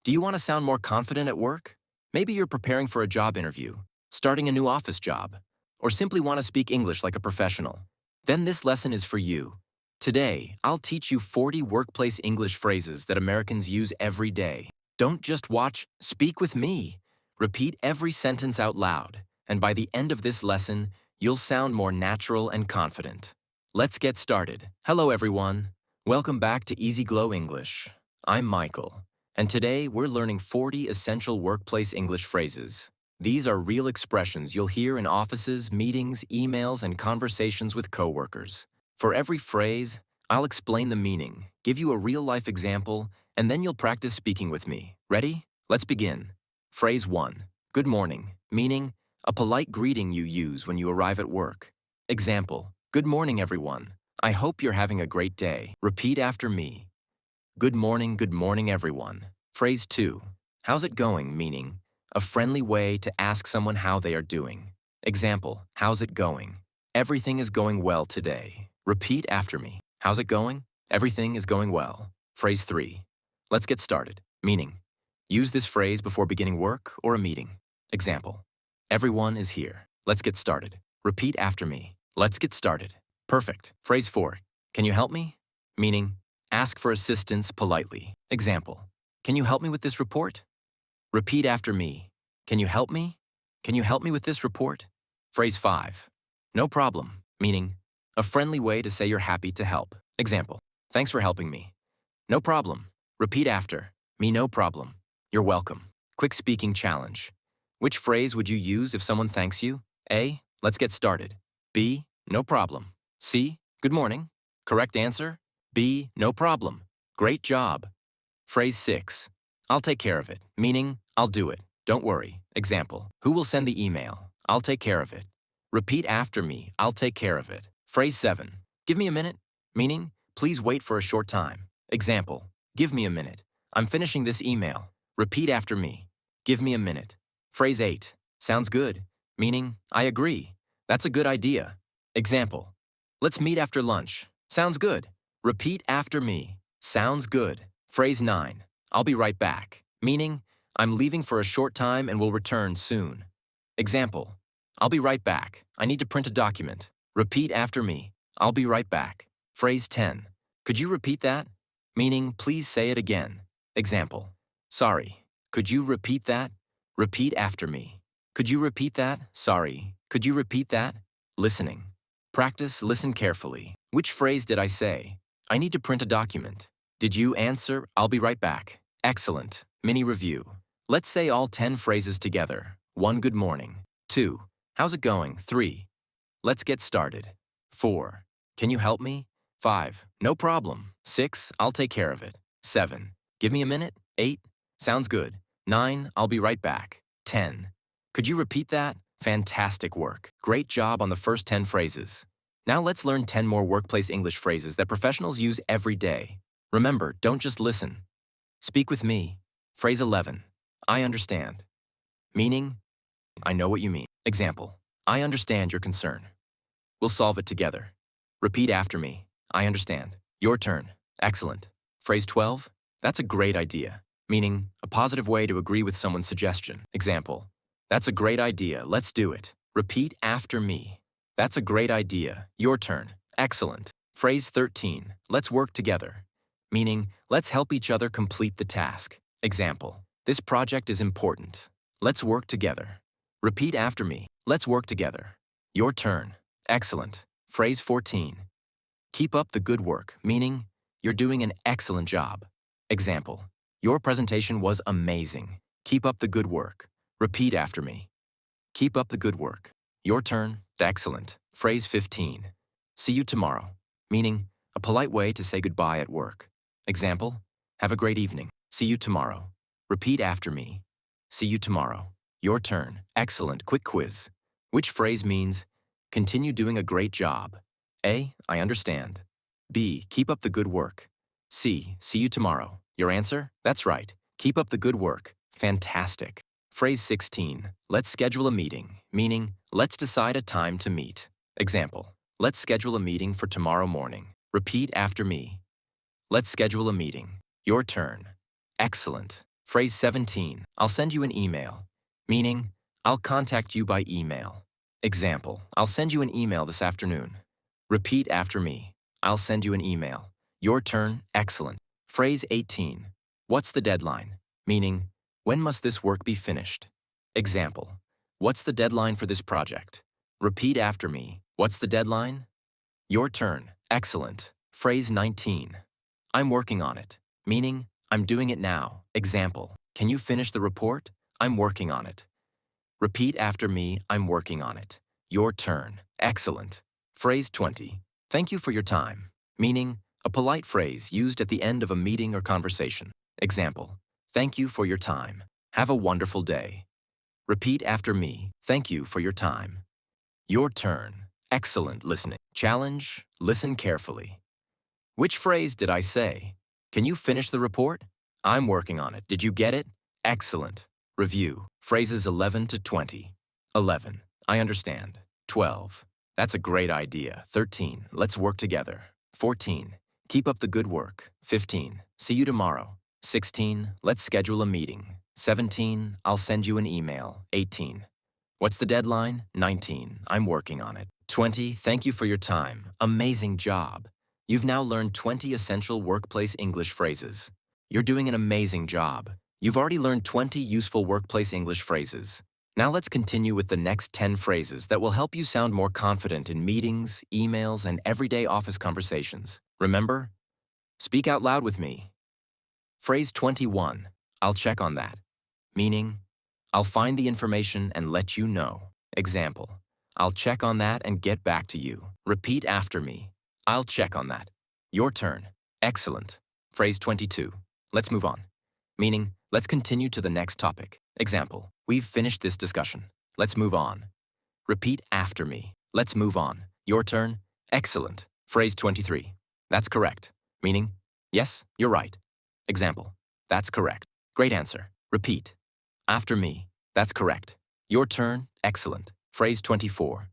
Do you want to sound more confident at work? Maybe you're preparing for a job interview, starting a new office job, or simply want to speak English like a professional. Then this lesson is for you. Today, I'll teach you 40 workplace English phrases that Americans use every day. Don't just watch, speak with me. Repeat every sentence out loud, and by the end of this lesson, you'll sound more natural and confident. Let's get started. Hello, everyone. Welcome back to Easy Glow English. I'm Michael, and today we're learning 40 essential workplace English phrases. These are real expressions you'll hear in offices, meetings, emails, and conversations with coworkers. For every phrase, I'll explain the meaning, give you a real-life example, and then you'll practice speaking with me. Ready? Let's begin. Phrase 1. Good morning, meaning a polite greeting you use when you arrive at work. Example, good morning, everyone. I hope you're having a great day. Repeat after me. Good morning, everyone. Phrase 2. How's it going, meaning a friendly way to ask someone how they are doing. Example, how's it going? Everything is going well today. Repeat after me. How's it going? Everything is going well. Phrase 3. Let's get started, meaning use this phrase before beginning work or a meeting. Example, everyone is here. Let's get started. Repeat after me. Let's get started. Perfect. Phrase 4. Can you help me? Meaning, ask for assistance politely. Example, can you help me with this report? Repeat after me. Can you help me? Can you help me with this report? Phrase 5. No problem, meaning a friendly way to say you're happy to help. Example, thanks for helping me. No problem. Repeat after me. No problem. You're welcome. Quick speaking challenge. Which phrase would you use if someone thanks you? A. Let's get started. B. No problem. C. Good morning. Correct answer? B. No problem. Great job. Phrase 6. I'll take care of it, meaning I'll do it. Don't worry. Example, who will send the email? I'll take care of it. Repeat after me. I'll take care of it. Phrase 7. Give me a minute, meaning please wait for a short time. Example, give me a minute. I'm finishing this email. Repeat after me. Give me a minute. Phrase 8. Sounds good, meaning I agree. That's a good idea. Example, let's meet after lunch. Sounds good. Repeat after me. Sounds good. Phrase 9. I'll be right back, meaning I'm leaving for a short time and will return soon. Example, I'll be right back. I need to print a document. Repeat after me. I'll be right back. Phrase 10. Could you repeat that? Meaning, please say it again. Example, sorry. Could you repeat that? Repeat after me. Could you repeat that? Sorry. Could you repeat that? Listening. Practice, listen carefully. Which phrase did I say? I need to print a document. Did you answer, I'll be right back? Excellent. Mini review. Let's say all 10 phrases together. 1. Good morning. 2. How's it going? 3. Let's get started. 4. Can you help me? 5. No problem. 6. I'll take care of it. 7. Give me a minute. 8. Sounds good. 9. I'll be right back. 10. Could you repeat that? Fantastic work. Great job on the first 10 phrases. Now let's learn 10 more workplace English phrases that professionals use every day. Remember, don't just listen. Speak with me. Phrase 11. I understand. Meaning, I know what you mean. Example, I understand your concern. We'll solve it together. Repeat after me. I understand. Your turn. Excellent. Phrase 12. That's a great idea. Meaning, a positive way to agree with someone's suggestion. Example, that's a great idea. Let's do it. Repeat after me. That's a great idea. Your turn. Excellent. Phrase 13. Let's work together. Meaning, let's help each other complete the task. Example, this project is important. Let's work together. Repeat after me. Let's work together. Your turn. Excellent. Phrase 14. Keep up the good work, meaning you're doing an excellent job. Example, your presentation was amazing. Keep up the good work. Repeat after me. Keep up the good work. Your turn. Excellent. Phrase 15. See you tomorrow, meaning a polite way to say goodbye at work. Example, have a great evening. See you tomorrow. Repeat after me. See you tomorrow. Your turn. Excellent. Quick quiz. Which phrase means continue doing a great job? A. I understand. B. Keep up the good work. C. See you tomorrow. Your answer? That's right. Keep up the good work. Fantastic. Phrase 16. Let's schedule a meeting, meaning let's decide a time to meet. Example, let's schedule a meeting for tomorrow morning. Repeat after me. Let's schedule a meeting. Your turn. Excellent. Phrase 17, I'll send you an email, meaning I'll contact you by email. Example, I'll send you an email this afternoon. Repeat after me. I'll send you an email. Your turn, excellent. Phrase 18, what's the deadline? Meaning, when must this work be finished? Example, what's the deadline for this project? Repeat after me. What's the deadline? Your turn, excellent. Phrase 19, I'm working on it, meaning I'm doing it now. Example, can you finish the report? I'm working on it. Repeat after me, I'm working on it. Your turn, excellent. Phrase 20, thank you for your time, meaning a polite phrase used at the end of a meeting or conversation. Example, thank you for your time. Have a wonderful day. Repeat after me, thank you for your time. Your turn, excellent listening. Challenge, listen carefully. Which phrase did I say? Can you finish the report? I'm working on it. Did you get it? Excellent. Review, phrases 11 to 20. 11, I understand. 12, that's a great idea. 13, let's work together. 14, keep up the good work. 15, see you tomorrow. 16, let's schedule a meeting. 17, I'll send you an email. 18, what's the deadline? 19, I'm working on it. 20, thank you for your time. Amazing job. You've now learned 20 essential workplace English phrases. You're doing an amazing job. You've already learned 20 useful workplace English phrases. Now let's continue with the next 10 phrases that will help you sound more confident in meetings, emails, and everyday office conversations. Remember? Speak out loud with me. Phrase 21, I'll check on that. Meaning, I'll find the information and let you know. Example, I'll check on that and get back to you. Repeat after me. I'll check on that. Your turn. Excellent. Phrase 22, let's move on. Meaning, let's continue to the next topic. Example, we've finished this discussion. Let's move on. Repeat after me. Let's move on. Your turn. Excellent. Phrase 23, that's correct. Meaning, yes, you're right. Example, that's correct. Great answer. Repeat. After me. That's correct. Your turn. Excellent. Phrase 24,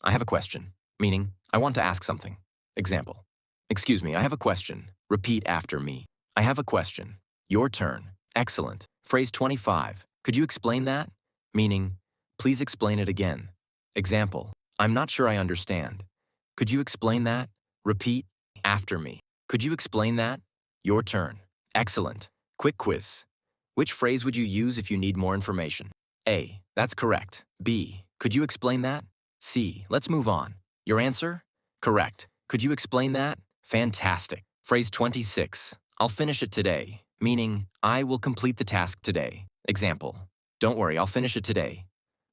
I have a question. Meaning, I want to ask something. Example, excuse me, I have a question. Repeat after me. I have a question. Your turn. Excellent. Phrase 25, could you explain that? Meaning, please explain it again. Example, I'm not sure I understand. Could you explain that? Repeat after me. Could you explain that? Your turn. Excellent. Quick quiz. Which phrase would you use if you need more information? A, that's correct. B, could you explain that? C, let's move on. Your answer? Correct. Could you explain that? Fantastic. Phrase 26, I'll finish it today. Meaning, I will complete the task today. Example, don't worry, I'll finish it today.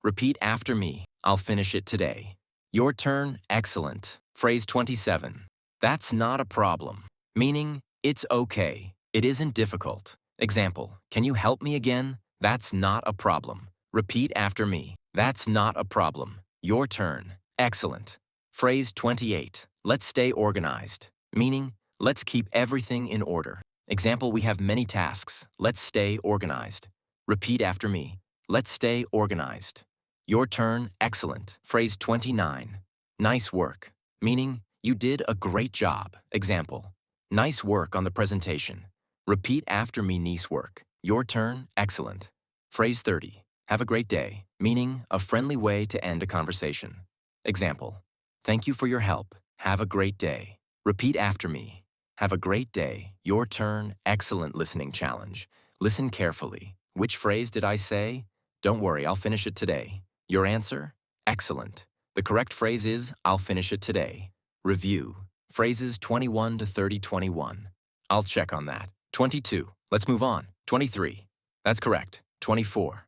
Repeat after me. I'll finish it today. Your turn. Excellent. Phrase 27, that's not a problem. Meaning, it's okay. It isn't difficult. Example, can you help me again? That's not a problem. Repeat after me. That's not a problem. Your turn. Excellent. Phrase 28, let's stay organized. Meaning, let's keep everything in order. Example, we have many tasks. Let's stay organized. Repeat after me. Let's stay organized. Your turn. Excellent. Phrase 29, nice work. Meaning, you did a great job. Example, nice work on the presentation. Repeat after me, nice work. Your turn. Excellent. Phrase 30, have a great day. Meaning, a friendly way to end a conversation. Example, thank you for your help. Have a great day. Repeat after me. Have a great day. Your turn. Excellent listening challenge. Listen carefully. Which phrase did I say? Don't worry, I'll finish it today. Your answer? Excellent. The correct phrase is, I'll finish it today. Review. Phrases 21 to 30, 21. I'll check on that. 22. Let's move on. 23. That's correct. 24.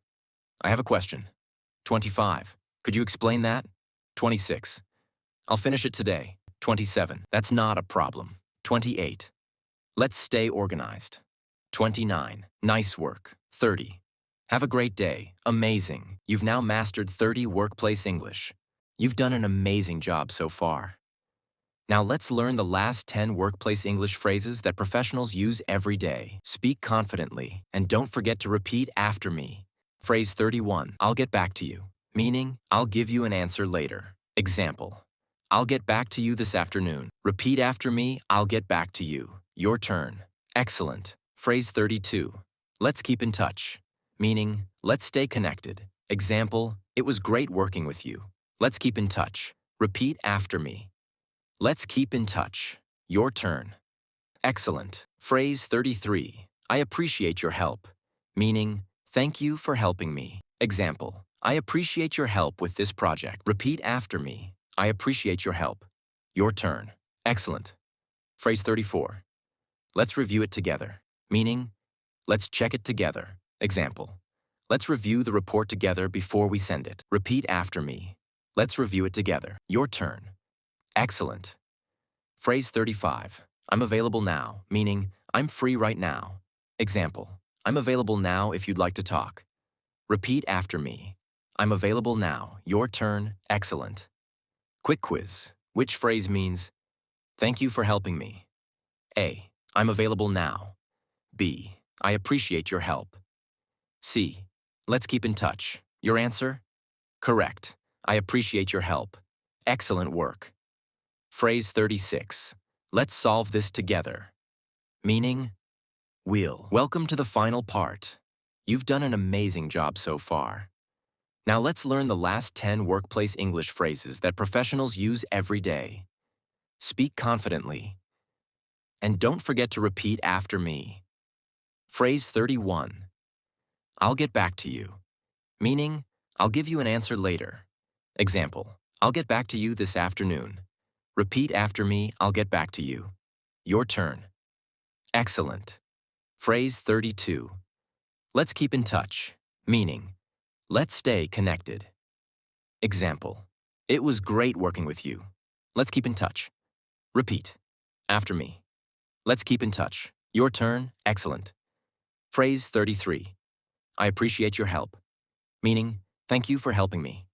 I have a question. 25. Could you explain that? 26. I'll finish it today. 27. That's not a problem. 28. Let's stay organized. 29. Nice work. 30. Have a great day. Amazing. You've now mastered 30 workplace English. You've done an amazing job so far. Now let's learn the last 10 workplace English phrases that professionals use every day. Speak confidently, and don't forget to repeat after me. Phrase 31, I'll get back to you. Meaning, I'll give you an answer later. Example, I'll get back to you this afternoon. Repeat after me, I'll get back to you. Your turn. Excellent. Phrase 32, let's keep in touch, meaning let's stay connected. Example, it was great working with you. Let's keep in touch. Repeat after me. Let's keep in touch. Your turn. Excellent. Phrase 33. I appreciate your help, meaning thank you for helping me. Example, I appreciate your help with this project. Repeat after me. I appreciate your help. Your turn. Excellent. Phrase 34. Let's review it together, meaning let's check it together. Example, let's review the report together before we send it. Repeat after me. Let's review it together. Your turn. Excellent. Phrase 35. I'm available now, meaning I'm free right now. Example, I'm available now if you'd like to talk. Repeat after me. I'm available now. Your turn. Excellent. Quick quiz. Which phrase means thank you for helping me? A. I'm available now. B. I appreciate your help. C. Let's keep in touch. Your answer? Correct. I appreciate your help. Excellent work. Phrase 36. Let's solve this together. Meaning, welcome to the final part. You've done an amazing job so far. Now let's learn the last 10 workplace English phrases that professionals use every day. Speak confidently. And don't forget to repeat after me. Phrase 31. I'll get back to you. Meaning, I'll give you an answer later. Example, I'll get back to you this afternoon. Repeat after me, I'll get back to you. Your turn. Excellent. Phrase 32. Let's keep in touch. Meaning, let's stay connected. Example, it was great working with you. Let's keep in touch. Repeat after me. Let's keep in touch. Your turn. Excellent. Phrase 33. I appreciate your help. Meaning, thank you for helping me.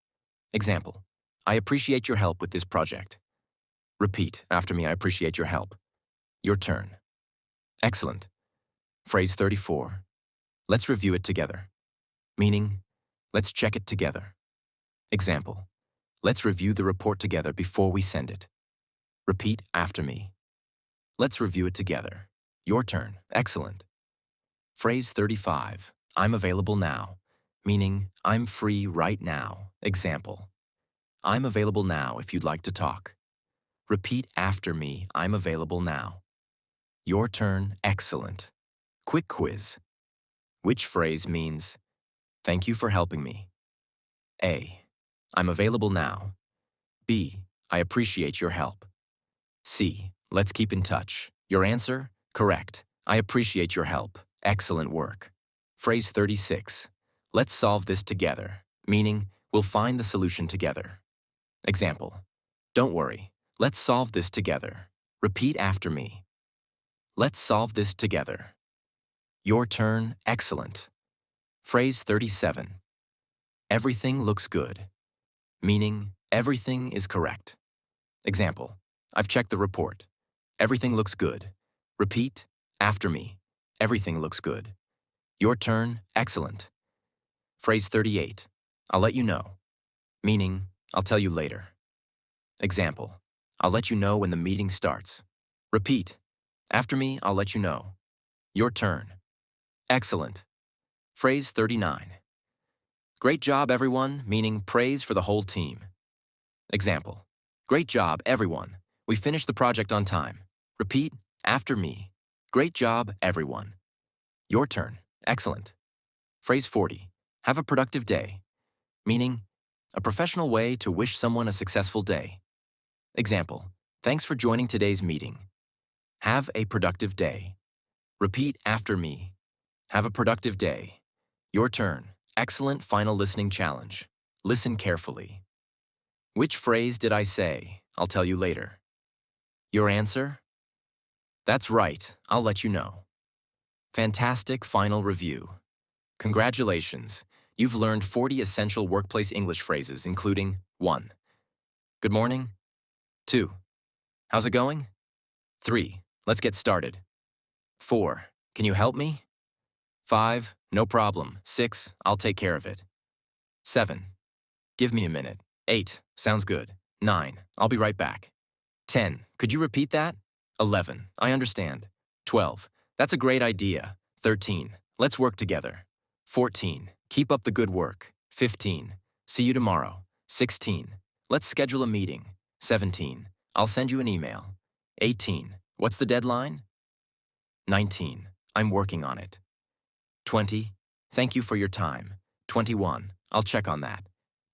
Example, I appreciate your help with this project. Repeat after me. I appreciate your help. Your turn. Excellent. Phrase 34. Let's review it together. Meaning, let's check it together. Example, let's review the report together before we send it. Repeat after me. Let's review it together. Your turn. Excellent. Phrase 35. I'm available now. Meaning, I'm free right now. Example, I'm available now if you'd like to talk. Repeat after me. I'm available now. Your turn. Excellent. Quick quiz. Which phrase means, thank you for helping me? A. I'm available now. B. I appreciate your help. C. Let's keep in touch. Your answer? Correct. I appreciate your help. Excellent work. Phrase 36. Let's solve this together. Meaning, we'll find the solution together. Example, don't worry. Let's solve this together. Repeat after me. Let's solve this together. Your turn. Excellent. Phrase 37. Everything looks good. Meaning, everything is correct. Example, I've checked the report. Everything looks good. Repeat after me. Everything looks good. Your turn. Excellent. Phrase 38. I'll let you know. Meaning, I'll tell you later. Example, I'll let you know when the meeting starts. Repeat after me. I'll let you know. Your turn. Excellent. Phrase 39. Great job, everyone, meaning praise for the whole team. Example, great job, everyone. We finished the project on time. Repeat after me. Great job, everyone. Your turn. Excellent. Phrase 40. Have a productive day. Meaning, a professional way to wish someone a successful day. Example, thanks for joining today's meeting. Have a productive day. Repeat after me. Have a productive day. Your turn. Excellent final listening challenge. Listen carefully. Which phrase did I say? I'll tell you later. Your answer? That's right. I'll let you know. Fantastic final review. Congratulations. You've learned 40 essential workplace English phrases, including 1. Good morning. 2. How's it going? 3. Let's get started. 4. Can you help me? 5. No problem. 6. I'll take care of it. 7. Give me a minute. 8. Sounds good. 9. I'll be right back. 10. Could you repeat that? 11. I understand. 12. That's a great idea. 13. Let's work together. 14. Keep up the good work. 15. See you tomorrow. 16. Let's schedule a meeting. 17. I'll send you an email. 18. What's the deadline? 19. I'm working on it. 20. Thank you for your time. 21. I'll check on that.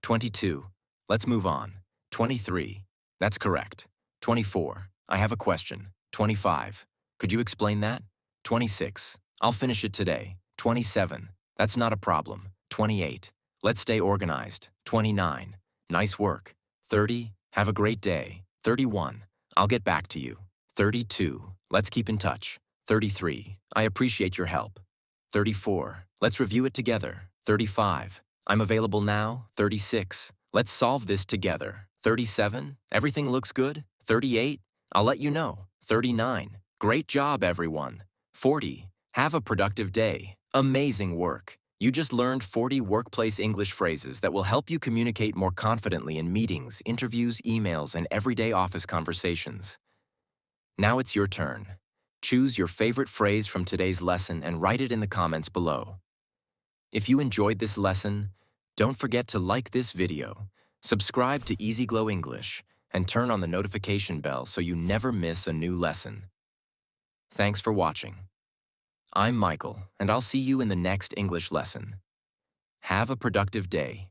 22. Let's move on. 23. That's correct. 24. I have a question. 25. Could you explain that? 26. I'll finish it today. 27. That's not a problem. 28. Let's stay organized. 29. Nice work. 30. Have a great day. 31. I'll get back to you. 32. Let's keep in touch. 33. I appreciate your help. 34. Let's review it together. 35. I'm available now. 36. Let's solve this together. 37. Everything looks good. 38. I'll let you know. 39. Great job, everyone. 40. Have a productive day. Amazing work. You just learned 40 workplace English phrases that will help you communicate more confidently in meetings, interviews, emails, and everyday office conversations. Now it's your turn. Choose your favorite phrase from today's lesson and write it in the comments below. If you enjoyed this lesson, don't forget to like this video, subscribe to Easy Glow English, and turn on the notification bell so you never miss a new lesson. Thanks for watching. I'm Michael, and I'll see you in the next English lesson. Have a productive day.